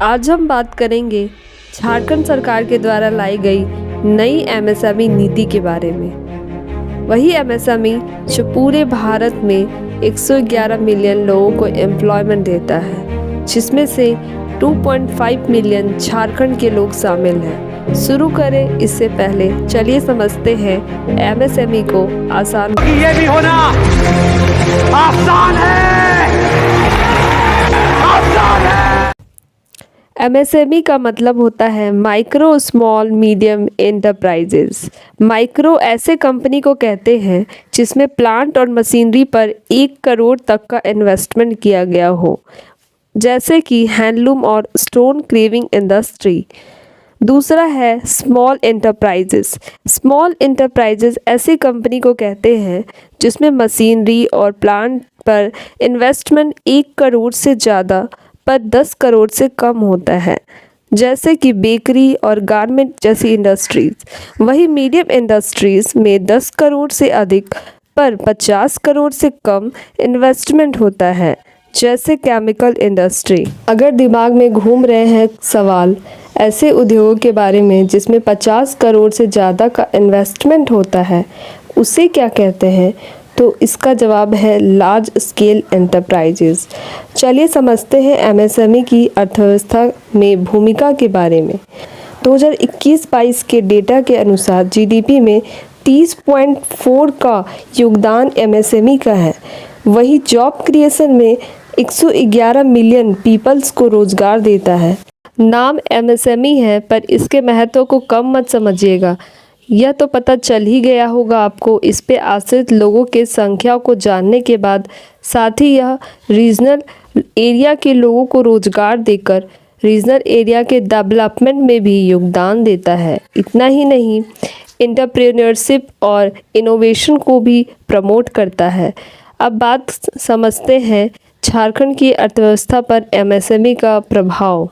आज हम बात करेंगे झारखंड सरकार के द्वारा लाई गई नई एमएसएमई नीति के बारे में। वही एमएसएमई जो पूरे भारत में 111 मिलियन लोगों को एम्प्लॉयमेंट देता है, जिसमें से 2.5 मिलियन झारखंड के लोग शामिल हैं। शुरू करें इससे पहले चलिए समझते हैं एमएसएमई को आसान। ये भी होना आसान है, आसान है। एमएसएमई का मतलब होता है micro small medium enterprises. Micro ऐसे कंपनी को कहते हैं जिसमें प्लांट और मशीनरी पर 1 करोड़ तक का इन्वेस्टमेंट किया गया हो, जैसे कि हैंडलूम और स्टोन क्रेविंग इंडस्ट्री। दूसरा है स्मॉल एंटरप्राइजेस। स्मॉल एंटरप्राइजेस ऐसी कंपनी को कहते हैं जिसमें मशीनरी और प्लांट पर इन्वेस्टमेंट 1 करोड़ से ज़्यादा पर 10 करोड़ से कम होता है, जैसे कि बेकरी और गारमेंट जैसी इंडस्ट्रीज। वही मीडियम इंडस्ट्रीज में 10 करोड़ से अधिक पर 50 करोड़ से कम इन्वेस्टमेंट होता है, जैसे केमिकल इंडस्ट्री। अगर दिमाग में घूम रहे हैं सवाल ऐसे उद्योगों के बारे में जिसमें 50 करोड़ से ज़्यादा का इन्वेस्टमेंट होता है, उसे क्या कहते हैं, तो इसका जवाब है लार्ज स्केल एंटरप्राइजेज। चलिए समझते हैं एमएसएमई की अर्थव्यवस्था में भूमिका के बारे में। 2021-22 के डेटा के अनुसार जीडीपी में 30.4 का योगदान एमएसएमई का है। वही जॉब क्रिएशन में 111 मिलियन पीपल्स को रोजगार देता है। नाम एमएसएमई है, पर इसके महत्व को कम मत समझिएगा। यह तो पता चल ही गया होगा आपको इस पे आश्रित लोगों के संख्या को जानने के बाद। साथ ही यह रीजनल एरिया के लोगों को रोजगार देकर रीजनल एरिया के डेवलपमेंट में भी योगदान देता है। इतना ही नहीं, एंटरप्रेन्योरशिप और इनोवेशन को भी प्रमोट करता है। अब बात समझते हैं झारखंड की अर्थव्यवस्था पर एमएसएमई का प्रभाव।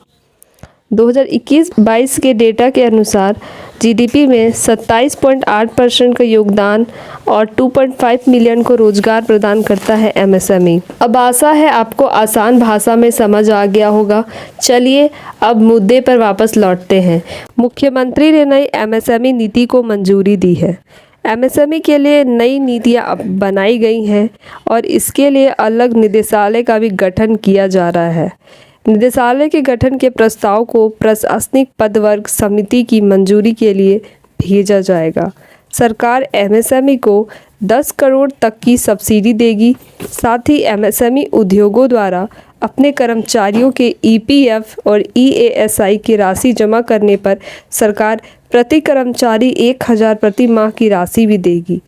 2021-22 के डेटा के अनुसार जीडीपी में 27.8% का योगदान और 2.5 मिलियन को रोजगार प्रदान करता है एमएसएमई। अब आशा है आपको आसान भाषा में समझ आ गया होगा। चलिए अब मुद्दे पर वापस लौटते हैं। मुख्यमंत्री ने नई एमएसएमई नीति को मंजूरी दी है। एमएसएमई के लिए नई नीतियाँ बनाई गई हैं और इसके लिए अलग निदेशालय का भी गठन किया जा रहा है। निदेशालय के गठन के प्रस्ताव को प्रशासनिक पदवर्ग समिति की मंजूरी के लिए भेजा जाएगा। सरकार एमएसएमई को 10 करोड़ तक की सब्सिडी देगी। साथ ही एमएसएमई उद्योगों द्वारा अपने कर्मचारियों के ईपीएफ और ईएएसआई की राशि जमा करने पर सरकार प्रति कर्मचारी 1000 प्रति माह की राशि भी देगी।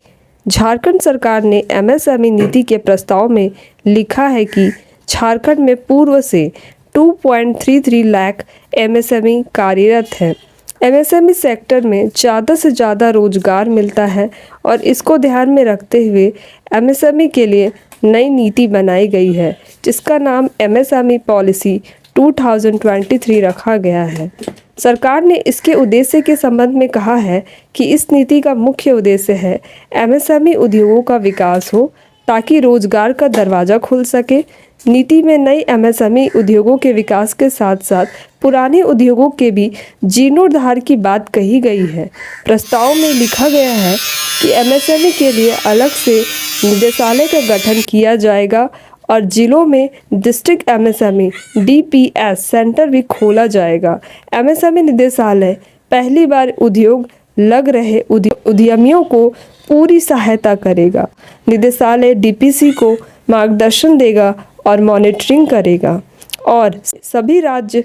झारखंड सरकार ने एमएसएमई नीति के प्रस्ताव में लिखा है कि झारखंड में पूर्व से 2.33 लाख एमएसएमई कार्यरत है। एमएसएमई सेक्टर में ज़्यादा से ज़्यादा रोजगार मिलता है और इसको ध्यान में रखते हुए एमएसएमई के लिए नई नीति बनाई गई है, जिसका नाम एमएसएमई पॉलिसी 2023 रखा गया है। सरकार ने इसके उद्देश्य के संबंध में कहा है कि इस नीति का मुख्य उद्देश्य है एमएसएमई उद्योगों का विकास हो ताकि रोजगार का दरवाज़ा खुल सके। नीति में नई एमएसएमई उद्योगों के विकास के साथ साथ पुराने उद्योगों के भी जीर्णोद्धार की बात कही गई है। प्रस्ताव में लिखा गया है कि एमएसएमई के लिए अलग से निदेशालय का गठन किया जाएगा और जिलों में डिस्ट्रिक्ट एमएसएमई डीपीएस सेंटर भी खोला जाएगा। एमएसएमई निदेशालय पहली बार उद्योग लग रहे उद्यमियों को पूरी सहायता करेगा। निदेशालय डीपीसी को मार्गदर्शन देगा और मॉनिटरिंग करेगा और सभी राज्य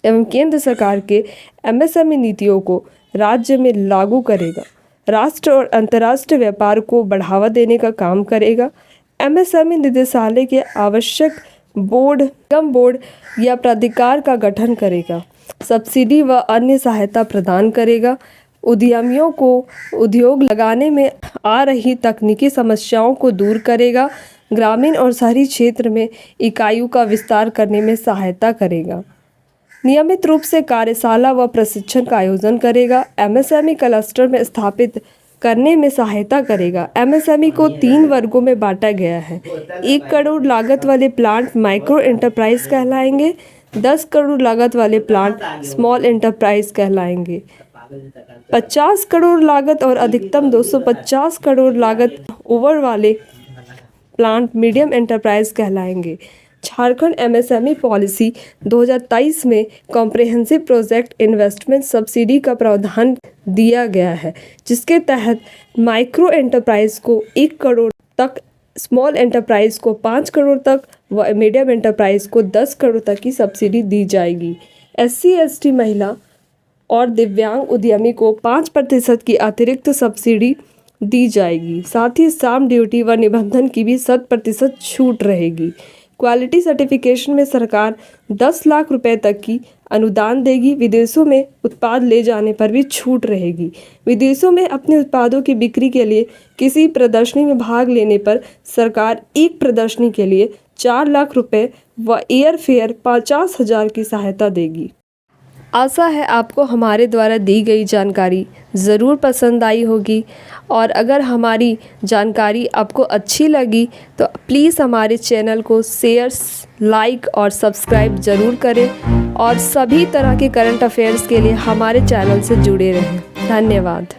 एवं केंद्र सरकार के एमएसएमई नीतियों को राज्य में लागू करेगा। राष्ट्र और अंतर्राष्ट्रीय व्यापार को बढ़ावा देने का काम करेगा। एमएसएमई निदेशालय के आवश्यक बोर्ड या प्राधिकार का गठन करेगा। सब्सिडी व अन्य सहायता प्रदान करेगा। उद्यमियों को उद्योग लगाने में आ रही तकनीकी समस्याओं को दूर करेगा। ग्रामीण और शहरी क्षेत्र में इकाइयों का विस्तार करने में सहायता करेगा। नियमित रूप से कार्यशाला व प्रशिक्षण का आयोजन करेगा। एमएसएमई क्लस्टर में स्थापित करने में सहायता करेगा। एमएसएमई को 3 वर्गों में बांटा गया है। 1 करोड़ लागत वाले प्लांट माइक्रो एंटरप्राइज कहलाएंगे। 10 करोड़ लागत वाले प्लांट स्मॉल एंटरप्राइज कहलाएंगे। 50 करोड़ लागत और अधिकतम 250 करोड़ लागत ओवर वाले प्लांट मीडियम एंटरप्राइज कहलाएंगे। झारखंड एमएसएमई पॉलिसी 2023 में कॉम्प्रिहेंसिव प्रोजेक्ट इन्वेस्टमेंट सब्सिडी का प्रावधान दिया गया है, जिसके तहत माइक्रो एंटरप्राइज को 1 करोड़ तक, स्मॉल एंटरप्राइज को 5 करोड़ तक व मीडियम एंटरप्राइज को 10 करोड़ तक की सब्सिडी दी जाएगी। SC/ST महिला और दिव्यांग उद्यमी को 5% की अतिरिक्त सब्सिडी दी जाएगी। साथ ही स्टाम्प ड्यूटी व निबंधन की भी 100% छूट रहेगी। क्वालिटी सर्टिफिकेशन में सरकार 10 लाख रुपए तक की अनुदान देगी। विदेशों में उत्पाद ले जाने पर भी छूट रहेगी। विदेशों में अपने उत्पादों की बिक्री के लिए किसी प्रदर्शनी में भाग लेने पर सरकार एक प्रदर्शनी के लिए 4 लाख रुपए व एयर फेयर 50,000 की सहायता देगी। आशा है आपको हमारे द्वारा दी गई जानकारी ज़रूर पसंद आई होगी, और अगर हमारी जानकारी आपको अच्छी लगी तो प्लीज़ हमारे चैनल को शेयर, लाइक और सब्सक्राइब ज़रूर करें, और सभी तरह के करंट अफेयर्स के लिए हमारे चैनल से जुड़े रहें। धन्यवाद।